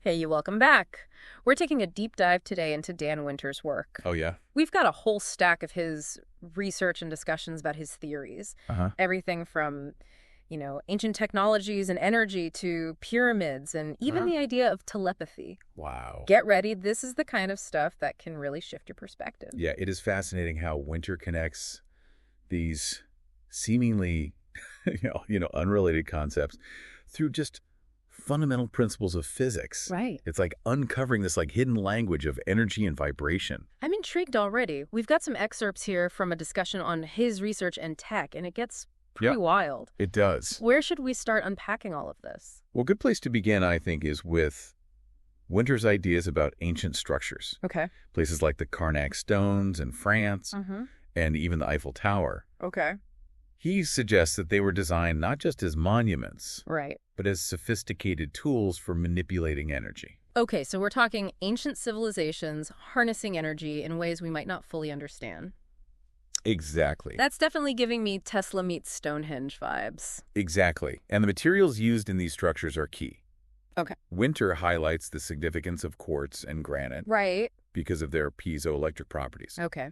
Hey, you welcome back. We're taking a deep dive today into Dan Winter's work. Oh, yeah? We've got a whole stack of his research and discussions about his theories. Uh-huh. Everything from, ancient technologies and energy to pyramids and even the idea of telepathy. Wow. Get ready. This is the kind of stuff that can really shift your perspective. Yeah, it is fascinating how Winter connects these seemingly, unrelated concepts through just fundamental principles of physics. Right. It's like uncovering this hidden language of energy and vibration. I'm intrigued already. We've got some excerpts here from a discussion on his research and tech, and it gets pretty wild. It does. Where should we start unpacking all of this? Well, a good place to begin, I think, is with Winter's ideas about ancient structures. Okay. Places like the Karnak stones in France and even the Eiffel Tower. Okay. He suggests that they were designed not just as monuments, Right. but as sophisticated tools for manipulating energy. Okay, so we're talking ancient civilizations harnessing energy in ways we might not fully understand. Exactly. That's definitely giving me Tesla meets Stonehenge vibes. Exactly. And the materials used in these structures are key. Okay. Winter highlights the significance of quartz and granite Right. because of their piezoelectric properties. Okay.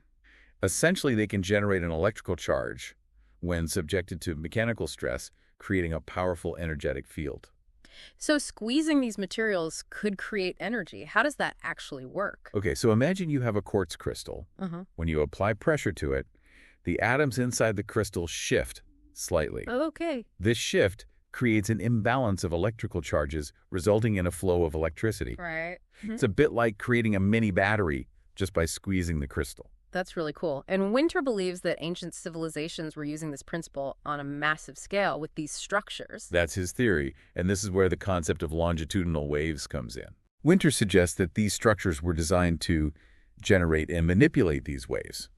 Essentially, they can generate an electrical charge when subjected to mechanical stress, creating a powerful energetic field. So squeezing these materials could create energy. How does that actually work? Okay, so imagine you have a quartz crystal. When you apply pressure to it, the atoms inside the crystal shift slightly. Okay. This shift creates an imbalance of electrical charges, resulting in a flow of electricity. Right. It's a bit like creating a mini battery just by squeezing the crystal. That's really cool. And Winter believes that ancient civilizations were using this principle on a massive scale with these structures. That's his theory, and this is where the concept of longitudinal waves comes in. Winter suggests that these structures were designed to generate and manipulate these waves.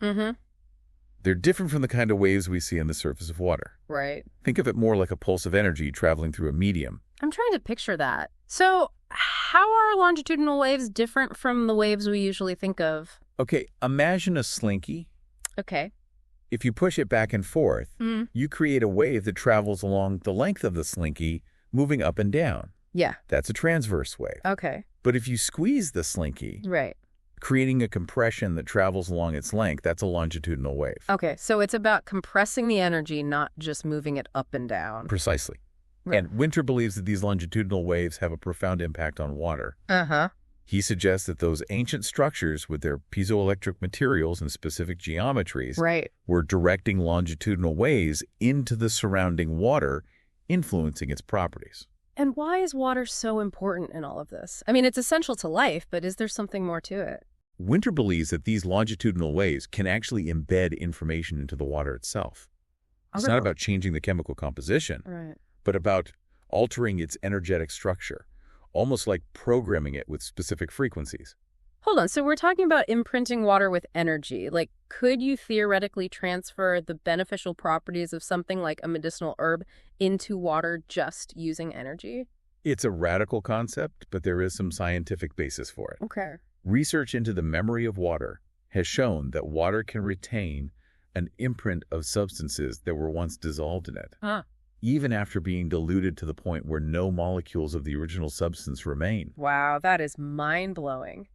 They're different from the kind of waves we see on the surface of water. Right. Think of it more like a pulse of energy traveling through a medium. I'm trying to picture that. So how are longitudinal waves different from the waves we usually think of? Okay, imagine a slinky. Okay. If you push it back and forth, you create a wave that travels along the length of the slinky, moving up and down. Yeah. That's a transverse wave. Okay. But if you squeeze the slinky, Right. creating a compression that travels along its length, that's a longitudinal wave. Okay, so it's about compressing the energy, not just moving it up and down. Precisely. Right. And Winter believes that these longitudinal waves have a profound impact on water. He suggests that those ancient structures with their piezoelectric materials and specific geometries Right. were directing longitudinal waves into the surrounding water, influencing its properties. And why is water so important in all of this? I mean, it's essential to life, but is there something more to it? Winter believes that these longitudinal waves can actually embed information into the water itself. It's not about changing the chemical composition, Right. but about altering its energetic structure, almost like programming it with specific frequencies. Hold on, so we're talking about imprinting water with energy. Like, could you theoretically transfer the beneficial properties of something like a medicinal herb into water just using energy? It's a radical concept, but there is some scientific basis for it. Okay. Research into the memory of water has shown that water can retain an imprint of substances that were once dissolved in it, even after being diluted to the point where no molecules of the original substance remain. Wow, that is mind-blowing.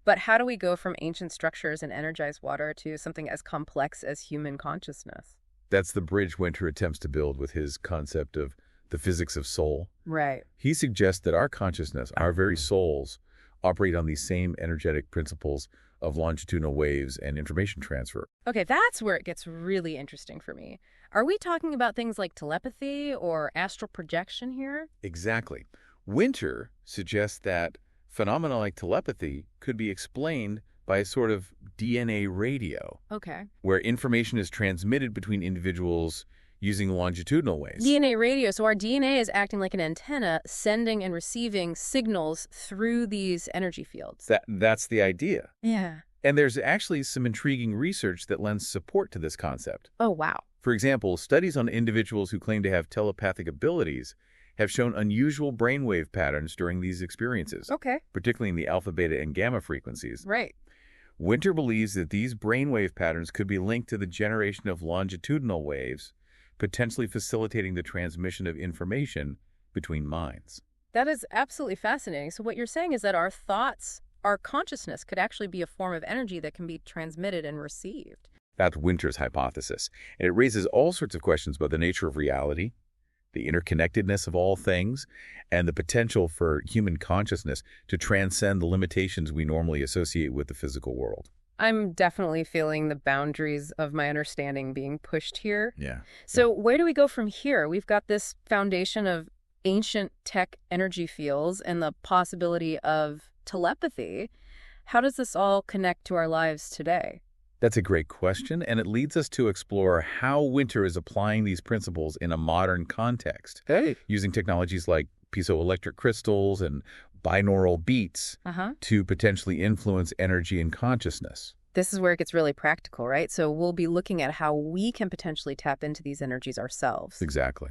But how do we go from ancient structures and energized water to something as complex as human consciousness? That's the bridge Winter attempts to build with his concept of the physics of soul. Right. He suggests that our consciousness, our very souls, operate on these same energetic principles of longitudinal waves and information transfer. Okay, that's where it gets really interesting for me. Are we talking about things like telepathy or astral projection here? Exactly. Winter suggests that phenomena like telepathy could be explained by a sort of DNA radio, Okay. where information is transmitted between individuals using longitudinal waves. DNA radio, so our DNA is acting like an antenna, sending and receiving signals through these energy fields. That's the idea. Yeah. And there's actually some intriguing research that lends support to this concept. Oh, wow. For example, studies on individuals who claim to have telepathic abilities have shown unusual brainwave patterns during these experiences, Okay. particularly in the alpha, beta, and gamma frequencies. Right. Winter believes that these brainwave patterns could be linked to the generation of longitudinal waves, potentially facilitating the transmission of information between minds. That is absolutely fascinating. So what you're saying is that our thoughts, our consciousness could actually be a form of energy that can be transmitted and received. That's Winter's hypothesis, and it raises all sorts of questions about the nature of reality, the interconnectedness of all things, and the potential for human consciousness to transcend the limitations we normally associate with the physical world. I'm definitely feeling the boundaries of my understanding being pushed here. Yeah. So where do we go from here? We've got this foundation of ancient tech energy fields and the possibility of telepathy. How does this all connect to our lives today? That's a great question, and it leads us to explore how Winter is applying these principles in a modern context, using technologies like piezoelectric crystals and binaural beats to potentially influence energy and consciousness. This is where it gets really practical, right? So we'll be looking at how we can potentially tap into these energies ourselves. Exactly.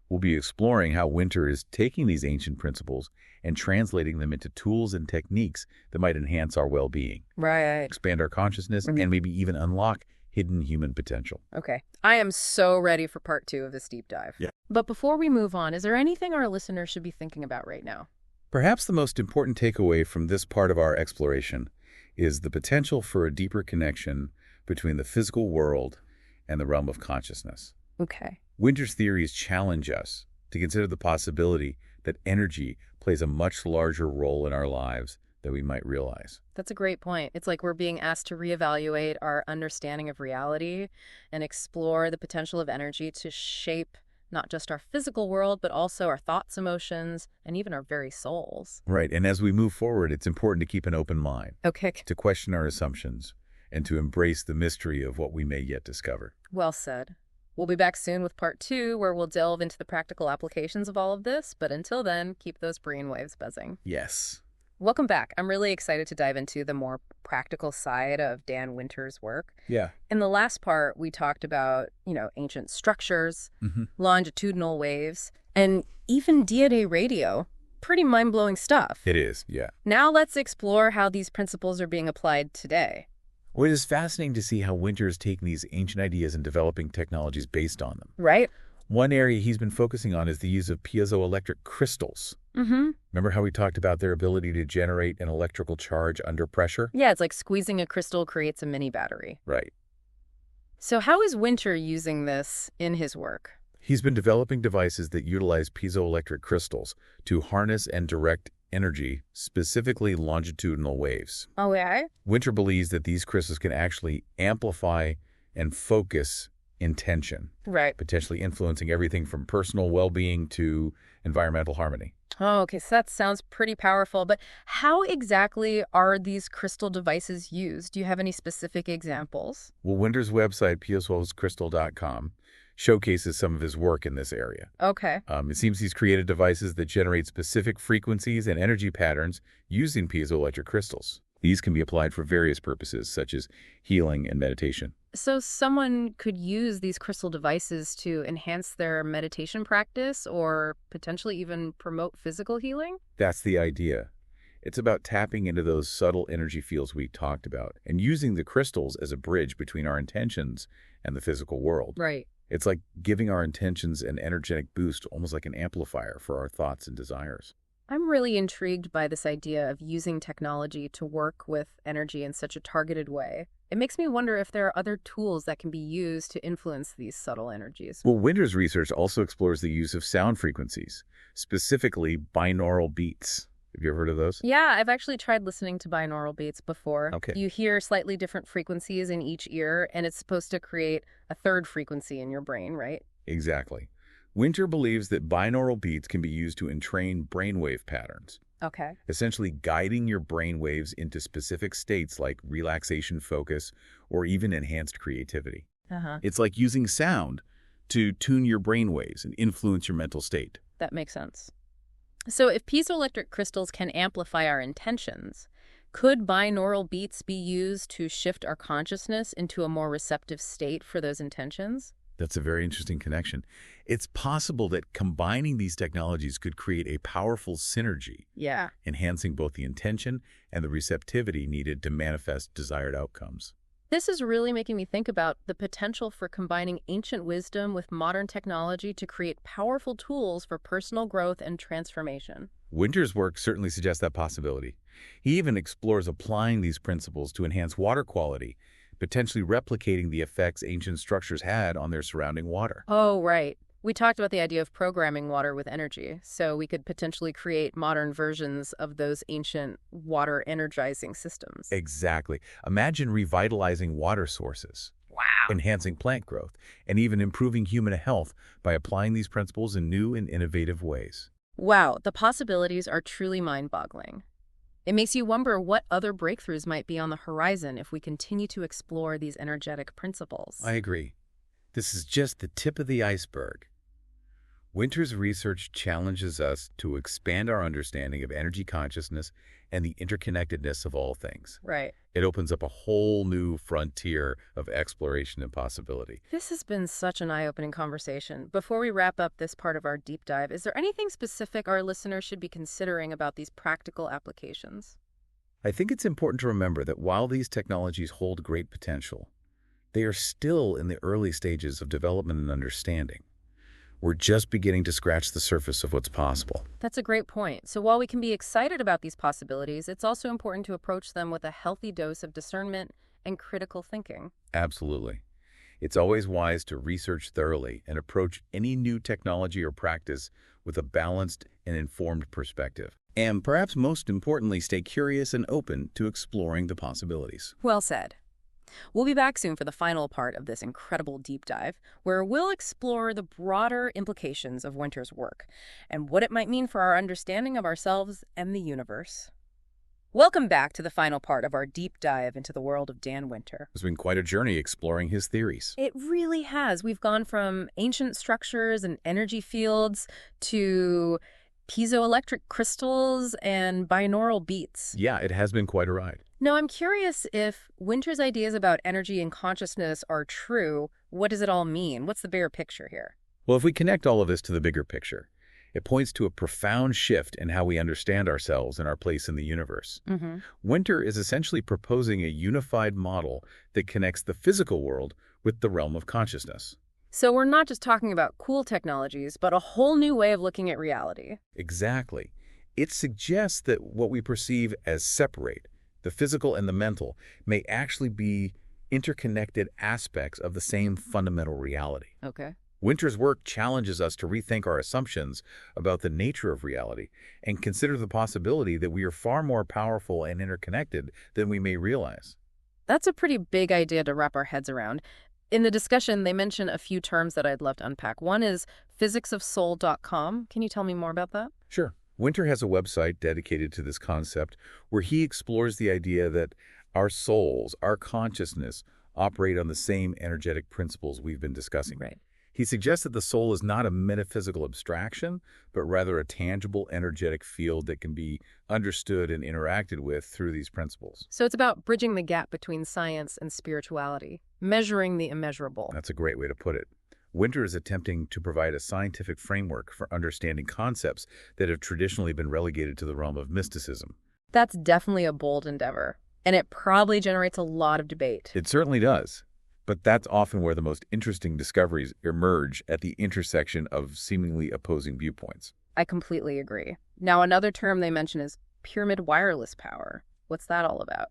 We'll be exploring how Winter is taking these ancient principles and translating them into tools and techniques that might enhance our well-being, Right. expand our consciousness, and maybe even unlock hidden human potential. Okay. I am so ready for part 2 of this deep dive. Yeah. But before we move on, is there anything our listeners should be thinking about right now? Perhaps the most important takeaway from this part of our exploration is the potential for a deeper connection between the physical world and the realm of consciousness. Okay. Winter's theories challenge us to consider the possibility that energy plays a much larger role in our lives than we might realize. That's a great point. It's like we're being asked to reevaluate our understanding of reality and explore the potential of energy to shape not just our physical world, but also our thoughts, emotions, and even our very souls. Right, and as we move forward, it's important to keep an open mind, Okay. to question our assumptions, and to embrace the mystery of what we may yet discover. Well said. We'll be back soon with part 2, where we'll delve into the practical applications of all of this, but until then, keep those brainwaves buzzing. Yes. Welcome back. I'm really excited to dive into the more practical side of Dan Winter's work. Yeah. In the last part, we talked about, ancient structures, longitudinal waves, and even DNA radio. Pretty mind-blowing stuff. It is, yeah. Now let's explore how these principles are being applied today. Well, it is fascinating to see how Winter is taking these ancient ideas and developing technologies based on them. Right? One area he's been focusing on is the use of piezoelectric crystals. Remember how we talked about their ability to generate an electrical charge under pressure? Yeah, it's like squeezing a crystal creates a mini battery. Right. So how is Winter using this in his work? He's been developing devices that utilize piezoelectric crystals to harness and direct energy, specifically longitudinal waves. Oh, yeah? Winter believes that these crystals can actually amplify and focus intention, Right. potentially influencing everything from personal well-being to environmental harmony. Oh, okay, so that sounds pretty powerful, but how exactly are these crystal devices used? Do you have any specific examples? Well, Winter's website, piezoscrystal.com, showcases some of his work in this area. Okay. It seems he's created devices that generate specific frequencies and energy patterns using piezoelectric crystals. These can be applied for various purposes, such as healing and meditation. So someone could use these crystal devices to enhance their meditation practice or potentially even promote physical healing? That's the idea. It's about tapping into those subtle energy fields we talked about and using the crystals as a bridge between our intentions and the physical world. Right. It's like giving our intentions an energetic boost, almost like an amplifier for our thoughts and desires. I'm really intrigued by this idea of using technology to work with energy in such a targeted way. It makes me wonder if there are other tools that can be used to influence these subtle energies. Well, Winter's research also explores the use of sound frequencies, specifically binaural beats. Have you ever heard of those? Yeah, I've actually tried listening to binaural beats before. Okay. You hear slightly different frequencies in each ear, and it's supposed to create a third frequency in your brain, right? Exactly. Winter believes that binaural beats can be used to entrain brainwave patterns, Okay. essentially guiding your brainwaves into specific states like relaxation, focus, or even enhanced creativity. It's like using sound to tune your brainwaves and influence your mental state. That makes sense. So if piezoelectric crystals can amplify our intentions, could binaural beats be used to shift our consciousness into a more receptive state for those intentions? That's a very interesting connection. It's possible that combining these technologies could create a powerful synergy, Yeah. enhancing both the intention and the receptivity needed to manifest desired outcomes. This is really making me think about the potential for combining ancient wisdom with modern technology to create powerful tools for personal growth and transformation. Winter's work certainly suggests that possibility. He even explores applying these principles to enhance water quality, potentially replicating the effects ancient structures had on their surrounding water. Oh, right. We talked about the idea of programming water with energy, so we could potentially create modern versions of those ancient water energizing systems. Exactly. Imagine revitalizing water sources, Wow. enhancing plant growth, and even improving human health by applying these principles in new and innovative ways. Wow, the possibilities are truly mind-boggling. It makes you wonder what other breakthroughs might be on the horizon if we continue to explore these energetic principles. I agree. This is just the tip of the iceberg. Winter's research challenges us to expand our understanding of energy consciousness and the interconnectedness of all things. Right. It opens up a whole new frontier of exploration and possibility. This has been such an eye-opening conversation. Before we wrap up this part of our deep dive, is there anything specific our listeners should be considering about these practical applications? I think it's important to remember that while these technologies hold great potential, they are still in the early stages of development and understanding. We're just beginning to scratch the surface of what's possible. That's a great point. So while we can be excited about these possibilities, it's also important to approach them with a healthy dose of discernment and critical thinking. Absolutely. It's always wise to research thoroughly and approach any new technology or practice with a balanced and informed perspective. And perhaps most importantly, stay curious and open to exploring the possibilities. Well said. We'll be back soon for the final part of this incredible deep dive, where we'll explore the broader implications of Winter's work and what it might mean for our understanding of ourselves and the universe. Welcome back to the final part of our deep dive into the world of Dan Winter. It's been quite a journey exploring his theories. It really has. We've gone from ancient structures and energy fields to piezoelectric crystals and binaural beats. Yeah, it has been quite a ride. Now, I'm curious if Winter's ideas about energy and consciousness are true. What does it all mean? What's the bigger picture here? Well, if we connect all of this to the bigger picture, it points to a profound shift in how we understand ourselves and our place in the universe. Winter is essentially proposing a unified model that connects the physical world with the realm of consciousness. So we're not just talking about cool technologies, but a whole new way of looking at reality. Exactly. It suggests that what we perceive as separate, the physical and the mental, may actually be interconnected aspects of the same fundamental reality. Okay. Winter's work challenges us to rethink our assumptions about the nature of reality and consider the possibility that we are far more powerful and interconnected than we may realize. That's a pretty big idea to wrap our heads around. In the discussion, they mention a few terms that I'd love to unpack. One is physicsofsoul.com. Can you tell me more about that? Sure. Winter has a website dedicated to this concept where he explores the idea that our souls, our consciousness, operate on the same energetic principles we've been discussing. Right. He suggests that the soul is not a metaphysical abstraction, but rather a tangible energetic field that can be understood and interacted with through these principles. So it's about bridging the gap between science and spirituality, measuring the immeasurable. That's a great way to put it. Winter is attempting to provide a scientific framework for understanding concepts that have traditionally been relegated to the realm of mysticism. That's definitely a bold endeavor, and it probably generates a lot of debate. It certainly does. But that's often where the most interesting discoveries emerge, at the intersection of seemingly opposing viewpoints. I completely agree. Now, another term they mention is pyramid wireless power. What's that all about?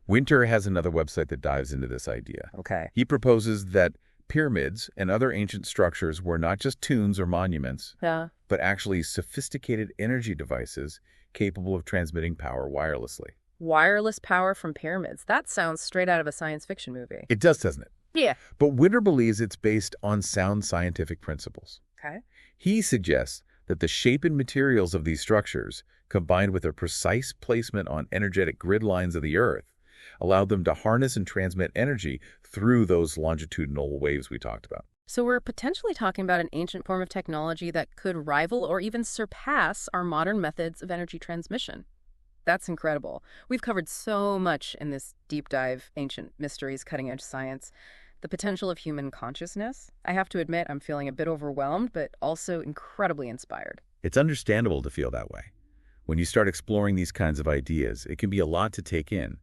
Winter has another website that dives into this idea. Okay. He proposes that pyramids and other ancient structures were not just tombs or monuments, but actually sophisticated energy devices capable of transmitting power wirelessly. Wireless power from pyramids. That sounds straight out of a science fiction movie. It does, doesn't it? Yeah. But Winter believes it's based on sound scientific principles. Okay. He suggests that the shape and materials of these structures, combined with a precise placement on energetic grid lines of the Earth, allowed them to harness and transmit energy through those longitudinal waves we talked about. So we're potentially talking about an ancient form of technology that could rival or even surpass our modern methods of energy transmission. That's incredible. We've covered so much in this deep dive, ancient mysteries, cutting-edge science. The potential of human consciousness. I have to admit, I'm feeling a bit overwhelmed, but also incredibly inspired. It's understandable to feel that way. When you start exploring these kinds of ideas, it can be a lot to take in.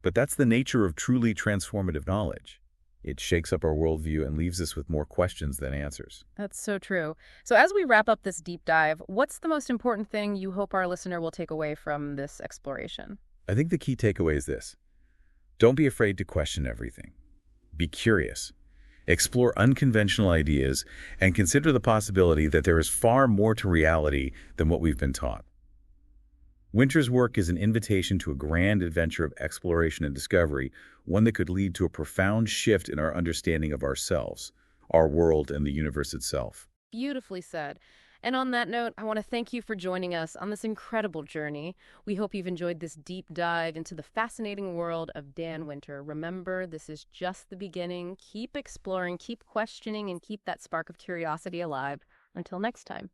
But that's the nature of truly transformative knowledge. It shakes up our worldview and leaves us with more questions than answers. That's so true. So as we wrap up this deep dive, what's the most important thing you hope our listener will take away from this exploration? I think the key takeaway is this. Don't be afraid to question everything. Be curious. Explore unconventional ideas and consider the possibility that there is far more to reality than what we've been taught. Winter's work is an invitation to a grand adventure of exploration and discovery, one that could lead to a profound shift in our understanding of ourselves, our world, and the universe itself. Beautifully said. And on that note, I want to thank you for joining us on this incredible journey. We hope you've enjoyed this deep dive into the fascinating world of Dan Winter. Remember, this is just the beginning. Keep exploring, keep questioning, and keep that spark of curiosity alive. Until next time.